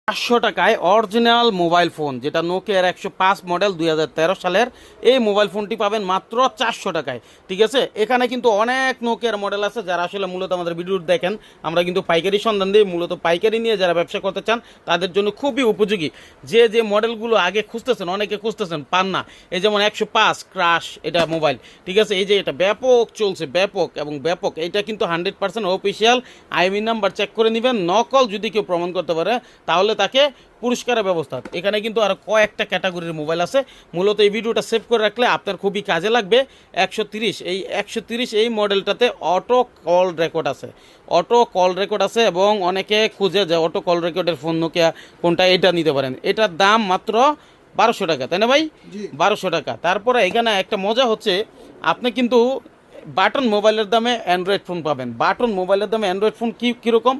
500 টাকায় original mobile phone, যেটা নোকিয়ার 105 model 2013 সালের, এই মোবাইল ফোনটি পাবেন মাত্র 400 টাকায়। ঠিক আছে, এখানে কিন্তু অনেক নোকিয়ার মডেল আছে। যারা আসলে মূলত আমাদের ভিডিও দেখেন, আমরা কিন্তু পাইকারি সন্ধান দিই, মূলত পাইকারি নিয়ে যারা ব্যবসা করতে চান তাদের জন্য খুবই উপযোগী। যে যে মডেলগুলো আগে খুঁজতেছেন, অনেকে খুঁজতেছেন পান না, এই যেমন 105 ক্রাশ এটা মোবাইল। ঠিক আছে, এই যে এটা ব্যাপক চলছে, ব্যাপক এবং ব্যাপক। এটা কিন্তু 100% অফিসিয়াল। আইএমই নাম্বার চেক করে নেবেন, নকল যদি কেউ প্রমাণ করতে পারে তাহলে তাকে পুরস্কারের ব্যবস্থা। এখানে কিন্তু আরও কয়েকটা ক্যাটাগরির মোবাইল আছে। মূলত এই ভিডিওটা সেভ করে রাখলে আপনার খুবই কাজে লাগবে। 130 এই মডেলটাতে অটো কল রেকর্ড আছে, অটো কল রেকর্ড আছে, এবং অনেকে খুঁজে যে অটো কল রেকর্ডের ফোন নোকিয়া কোনটা, এটা নিতে পারেন। এটার দাম মাত্র 1200 টাকা, তাই না ভাই? 1200 টাকা। তারপরে এখানে একটা মজা হচ্ছে, আপনি কিন্তু বাটন মোবাইলের দামে অ্যান্ড্রয়েড ফোন পাবেন। বাটন মোবাইলের দামে অ্যান্ড্রয়েড ফোন কীরকম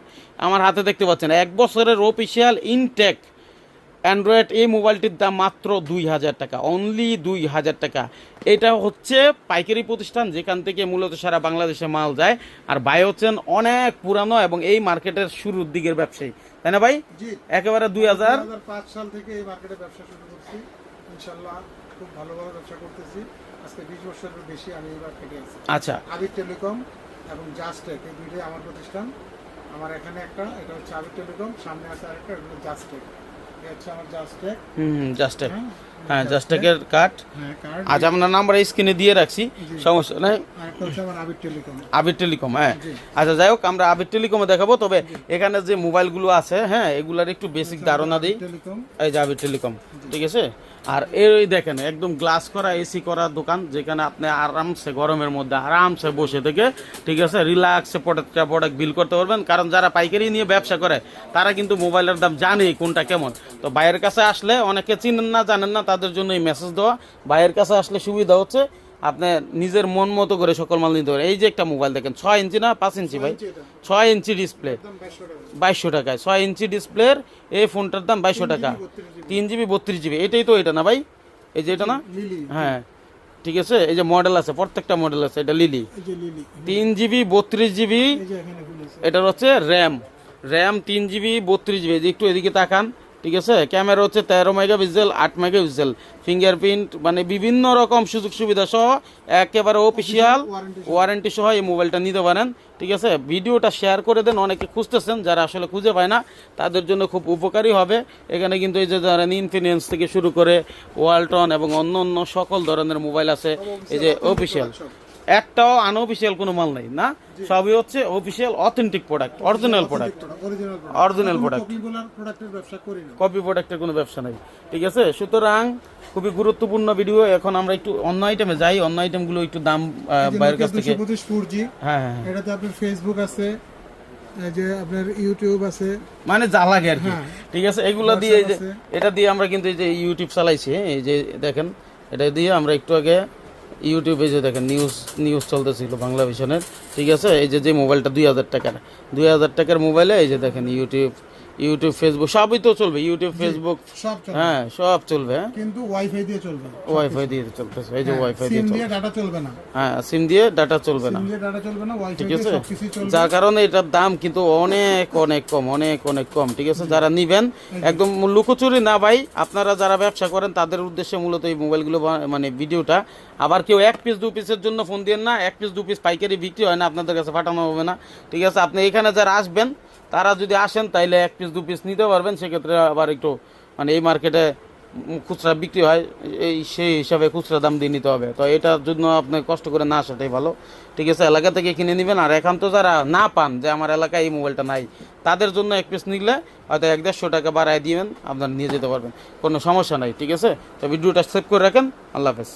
আমার হাতে দেখতে পাচ্ছেন, 1 বছরের অফিসিয়াল ইনটেক অ্যান্ড্রয়েড। এই মোবাইলটির দাম মাত্র 2000 টাকা, অনলি 2000 টাকা। এটা হচ্ছে পাইকারি প্রতিষ্ঠান, যেখান থেকে মূলত সারা বাংলাদেশে মাল যায়। আর ভাই হচ্ছেন অনেক পুরানো এবং এই মার্কেটের শুরুর দিকের ব্যবসায়ী, তাই না ভাই? একেবারে 2005 সাল থেকে এই মার্কেটে ব্যবসা শুরু করছি। ইনশাআল্লাহ খুব ভালোভাবে ব্যবসা করতেছি। আজকে 20 বছরের বেশি আমি এই মার্কেটে আছি। আচ্ছা, আবির টেলিকম এবং জাস্টেক, এই দুইটাই আমার প্রতিষ্ঠান। আমার এখানে একটা, এটা হচ্ছে আবির টেলিকম, সামনে আছে আরেকটা, এটা হচ্ছে জাস্টেক। এটা হচ্ছে আমার জাস্টেক। জাস্টেক, হ্যাঁ জাস্টেকের কার্ড। আজ আপনার নাম্বার স্ক্রিনে দিয়ে রাখছি, সমস্যা নাই। আরেকটা হচ্ছে আমার আবির টেলিকম। আবির টেলিকম, হ্যাঁ। আচ্ছা, যাই হোক, আমরা আবির টেলিকমে দেখাবো। তবে এখানে যে মোবাইলগুলো আছে, হ্যাঁ, এগুলার একটু বেসিক ধারণা দিই। এই যে আবির টেলিকম, ঠিক আছে। আর এই দেখেন একদম গ্লাস করা, এসি করা দোকান, যেখানে আপনি আরামসে গরমের মধ্যে আরামসে বসে থেকে, ঠিক আছে, রিল্যাক্সে প্রোডাক্ট বিল করতে পারবেন। কারণ যারা পাইকারি নিয়ে ব্যবসা করে তারা কিন্তু মোবাইলের দাম জানে কোনটা কেমন। তো ভাইয়ের কাছে আসলে, অনেকে চিনেন না, জানেন না, তাদের জন্য এই মেসেজ দেওয়া। ভাইয়ের কাছে আসলে সুবিধা হচ্ছে আপনি নিজের মন মতো করে সকল মাল নিতে পারেন। এই যে একটা মোবাইল দেখেন, 6 ইঞ্চি না 5 ইঞ্চি ভাই? 6 ইঞ্চি ডিসপ্লে, 2200 টাকায়। 6 ইঞ্চি ডিসপ্লের এই ফোনটার দাম 2200 টাকা। 3GB 32GB, এটাই তো এটা না ভাই? এই যে এটা না? হ্যাঁ, ঠিক আছে। এই যে মডেল আছে, প্রত্যেকটা মডেল আছে। এটা লিলি 3GB 32GB। এটার হচ্ছে র্যাম 3GB 32GB। একটু এদিকে তাকান, ঠিক আছে। ক্যামেরা হচ্ছে 13 মেগাপিক্সেল, 8 মেগাপিক্সেল, ফিঙ্গারপ্রিন্ট, মানে বিভিন্ন রকম সুযোগ সুবিধা সহ একেবারে অফিসিয়াল ওয়ারেন্টি সহ এই মোবাইলটা নিতে পারেন। ঠিক আছে, ভিডিওটা শেয়ার করে দেন, অনেকে খুঁজতেছেন, যারা আসলে খুঁজে পায় না তাদের জন্য খুব উপকারী হবে। এখানে কিন্তু এই যে ধরেন ইনফিনিক্স থেকে শুরু করে ওয়ালটন এবং অন্য অন্য সকল ধরনের মোবাইল আছে। এই যে অফিসিয়াল, একটাও আনঅফিসিয়াল কোনো মাল নাই না, সবই হচ্ছে official authentic product, original product. Copy প্রোডাক্টের কোনো ব্যবসা নাই, ঠিক আছে। সুতরাং খুবই গুরুত্বপূর্ণ ভিডিও। এখন আমরা একটু অন্য আইটেমে যাই, অন্য আইটেমগুলো একটু দাম বাইরের কাছ থেকে। হ্যাঁ, এটাতে আপনার ফেসবুক আছে, যে আপনার ইউটিউব আছে, মানে যা লাগে আর কি, ঠিক আছে। এগুলো দিয়ে, এটা দিয়ে আমরা কিন্তু এই যে ইউটিউব চালাইছি, এই যে দেখেন, এটা দিয়ে আমরা একটু আগে ইউটিউবে যে দেখেন নিউজ চলতেছিল বাংলা ভিশনের, ঠিক আছে। এই যে মোবাইলটা 2000 টাকার মোবাইলে, এই যে দেখেন ইউটিউব, ফেসবুক সবই তো চলবে। ইউটিউব, ফেসবুক, হ্যাঁ সব চলবে, কিন্তু ওয়াইফাই দিয়ে চলবে। ওয়াইফাই দিয়ে চলতেছে, এই যে ওয়াইফাই দিয়ে চলবে, ডাটা চলবে না। হ্যাঁ, সিম দিয়ে ডাটা চলবে না, ঠিক আছে। যার কারণে এটার দাম কিন্তু অনেক কম, ঠিক আছে। যারা নিবেন একদম লুকোচুরি না ভাই, আপনারা যারা ব্যবসা করেন তাদের উদ্দেশ্যে মূলত এই মোবাইলগুলো, মানে ভিডিওটা। আবার কেউ 1 পিস 2 পিসের জন্য ফোন দেন না, 1 পিস 2 পিস পাইকারি বিক্রি হয় না, আপনাদের কাছে পাঠানো হবে না, ঠিক আছে। আপনি এখানে যারা আসবেন, তারা যদি আসেন তাইলে 1 পিস 2 পিস নিতে পারবেন। সেক্ষেত্রে আবার একটু, মানে এই মার্কেটে খুচরা বিক্রি হয়, সেই হিসাবে খুচরা দাম দিয়ে নিতে হবে। তো এটার জন্য আপনি কষ্ট করে না আসাটাই ভালো, ঠিক আছে। এলাকা থেকে কিনে নেবেন। আর এখন তো যারা না পান যে আমার এলাকায় এই মোবাইলটা নাই, তাদের জন্য 1 পিস নিলে হয়তো 150 টাকা বাড়ায় দিবেন, আপনারা নিয়ে যেতে পারবেন, কোনো সমস্যা নাই, ঠিক আছে। তো ভিডিওটা সেভ করে রাখেন। আল্লাহ হাফেজ।